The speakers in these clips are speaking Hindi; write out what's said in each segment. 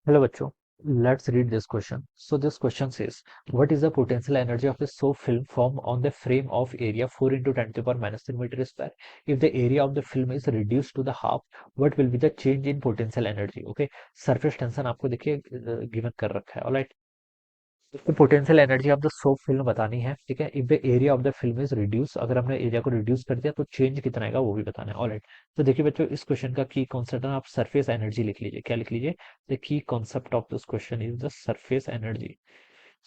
Hello, bachcho. Let's read this question. So this question says, what is the potential energy of a soap film formed on the frame of area 4 into 10 to the power minus 3 meter square? If the area of the film is reduced to the half, what will be the change in potential energy? Okay, surface tension आपको देखिए given कर रखा है. Alright. तो potential energy of the soap film बतानी है. ठीक है. If the area of the film is reduce, अगर हमने एरिया को रिड्यूस कर दिया तो चेंज कितना आएगा वो भी बताना है. ऑलराइट. तो देखिए बच्चों, इस क्वेश्चन का की कॉन्सेप्ट है, आप सरफेस एनर्जी लिख लीजिए. क्या लिख लीजिए? The key concept of this question is the surface energy.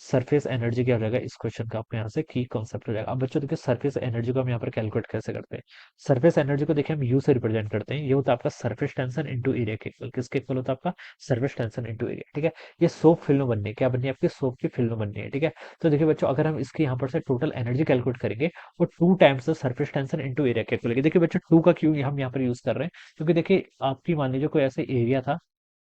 Surface energy क्या हो जाएगा इस क्वेश्चन का? आपको यहाँ से की कॉन्सेप्ट हो जाएगा. अब बच्चों देखिए, सरफेस एनर्जी को हम यहाँ पर कैलकुलेट कैसे करते हैं? सरफेस एनर्जी को देखिए हम यू से रिप्रेजेंट करते हैं. ये होता है आपका सरफेस टेंशन इनटू एरिया के इक्वल. किसके इक्वल होता है आपका? Surface tension into area. ठीक है. ये सोप फिल्म बननी है. क्या बननी है आपकी? सोप की फिल्म बननी है. ठीक है. तो देखिए बच्चों, अगर हम इसकी यहाँ पर से टोटल एनर्जी कैलकुलेट करेंगे, वो two times the surface tension into area के इक्वल. देखिए बच्चों, टू का क्यों हम यहाँ पर यूज कर रहे हैं? क्योंकि देखिए आपकी मान लीजिए कोई ऐसे एरिया था.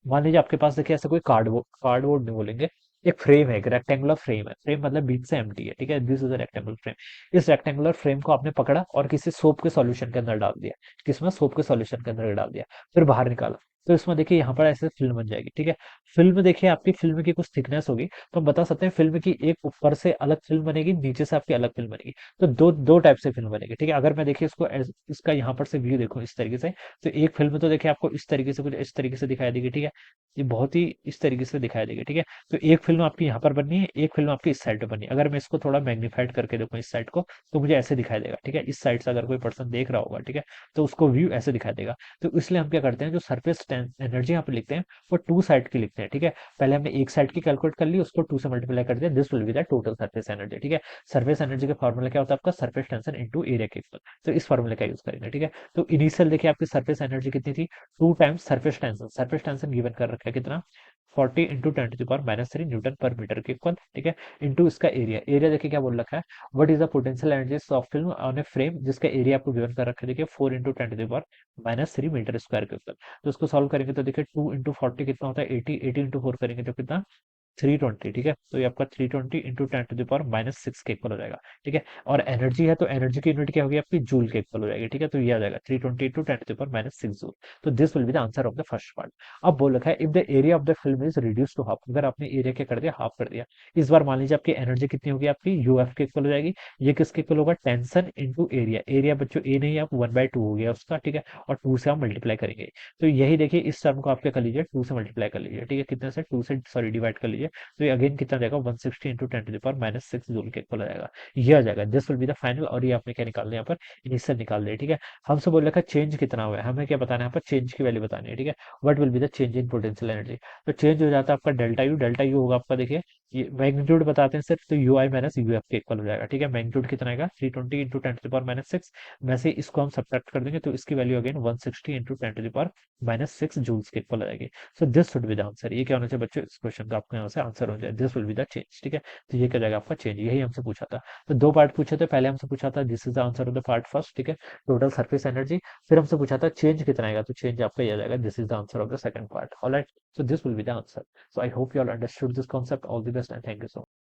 मान लीजिए आपके पास देखिए ऐसा कोई कार्डबोर्ड, कार्डबोर्ड नहीं बोलेंगे, एक फ्रेम है, एक रेक्टेंगुलर फ्रेम है. फ्रेम मतलब बीच से एम्प्टी है. ठीक है. This is a rectangular frame. इस रेक्टेंगुलर फ्रेम को आपने पकड़ा और किसी सोप के सॉल्यूशन के अंदर डाल दिया. किसमें? सोप के सॉल्यूशन के अंदर डाल दिया. फिर बाहर निकाला. तो इसमें देखिए यहाँ पर ऐसे फिल्म बन जाएगी. ठीक है. फिल्म देखिए, आपकी फिल्म की कुछ थिकनेस होगी, तो हम बता सकते हैं फिल्म की एक ऊपर से अलग फिल्म बनेगी, नीचे से आपकी अलग फिल्म बनेगी. तो दो दो टाइप से फिल्म बनेगी. ठीक है. अगर मैं देखिए इसको इसका यहाँ पर से व्यू देखूं इस तरीके से, तो एक फिल्म तो देखिए आपको इस तरीके से, कुछ इस तरीके से दिखाई देगी. ठीक है. ये बहुत ही इस तरीके से दिखाई देगी. ठीक है. तो एक फिल्म आपकी यहाँ पर बननी है, एक फिल्म आपकी इस साइड पे बननी है. अगर मैं इसको थोड़ा मैग्नीफाइड करके देखूँ इस साइड को, तो मुझे ऐसे दिखाई देगा. ठीक है. इस साइड से अगर कोई पर्सन देख रहा होगा, ठीक है, तो उसको व्यू ऐसे दिखाई देगा. तो इसलिए हम क्या करते हैं, जो सरफेस एनर्जी यहाँ पे लिखते हैं, वो टू साइड की लिखते हैं. ठीक है. पहले हमने एक साइड की कैलकुलेट कर ली, उसको टू से मल्टीप्लाई कर दिया. This will be the total surface energy. ठीक है. सरफेस एनर्जी का फॉर्मूला क्या होता है आपका? सरफेस टेंशन इनटू एरिया के इक्वल. तो इस फॉर्मूले का यूज करेंगे. ठीक है. तो इनिशियल देखिए आपकी सरफेस एनर्जी कितनी थी? Two times surface tension. Surface tension given कर रखा है कितना? 40 into 10 to the power -3 Newton पर मीटर के इक्वल. ठीक है. इंटू इसका एरिया. एरिया देखिए क्या बोल रखा है? What is the potential energy of film on a frame, जिसका एरिया आपको गिवन कर रखा है देखिए 4 into 10 to the power -3 metre square के इक्वल. तो इसको सॉल्व करेंगे तो देखिए 2 इंटू 40 कितना होता है? 80. 80 इंटू 4 करेंगे तो कितना? 320. ठीक है. तो ये आपका 320 इंटू 10 to the power -6 के इक्वल हो जाएगा. ठीक है. और एनर्जी है, तो एनर्जी की यूनिट क्या होगी आपकी? जूल के इक्वल हो जाएगी. ठीक है. तो ये आ जाएगा 320 into 10 to the power -6 joule. तो this will be the answer of the first part. अब बोल रखा है if the area of the film is reduce to half. अगर आपने एरिया क्या कर दिया? हाफ कर दिया. इस बार मान लीजिए आपकी एनर्जी कितनी होगी? आपकी यूएफ के इक्वल हो जाएगी. ये किसके इक्वल होगा? Tension into area. एरिया बच्चों ए नहीं है, आप 1/2 हो गया उसका. ठीक है. और 2 से आप मल्टीप्लाई करेंगे. तो यही देखिए, इस टर्म को आप क्या कर लीजिए? 2 से मल्टीप्लाई कर लीजिए. ठीक है. कितने से? 2 से, सॉरी, डिवाइड कर लीजिए. तो ये अगेन कितना जाएगा? 160 into 10 to the power -6 joule के इक्वल आ जाएगा. ये आ जाएगा. This will be the final. और ये आपने क्या निकाल लिया यहाँ पर? इनिशियल निकाल लिया. ठीक है. हमसे बोल रखा है चेंज कितना हुआ है, हमें क्या बताना है यहाँ पर? चेंज की वैल्यू बतानी है. ठीक है. What will be the change in potential energy? तो चेंज हो जाता है आपका डेल्टा यू. डेल्टा यू होगा आपका, देखिए ये मैग्नीट्यूड बताते हैं सिर्फ, तो you I minus U F के इक्वल हो जाएगा. ठीक है. मैग्नीट्यूड कितना आएगा? 320 इंटू 10 to the power -6. में से इसको हम सब्ट्रैक्ट कर देंगे, तो इसकी value again 160 into 10 to the power -6 joules के इक्वल हो जाएगी. So this should be the answer. ये क्या होना चाहिए बच्चों? इस क्वेश्चन का आपको यहाँ से आंसर हो जाए. This will be the change. ठीक है. तो ये क्या जाएगा आपका? चेंज. यही हमसे पूछा था. तो दो पार्ट पूछे थे. पहले हमसे पूछा था this is the answer of the part first. ठीक है. Total surface energy. फिर हमसे पूछा था चेंज कितना आएगा, तो चेंज आपका ये आ जाएगा. This is the answer of the second part. Alright. So this will be the answer. So I hope you all understood this concept. All the best and thank you so much.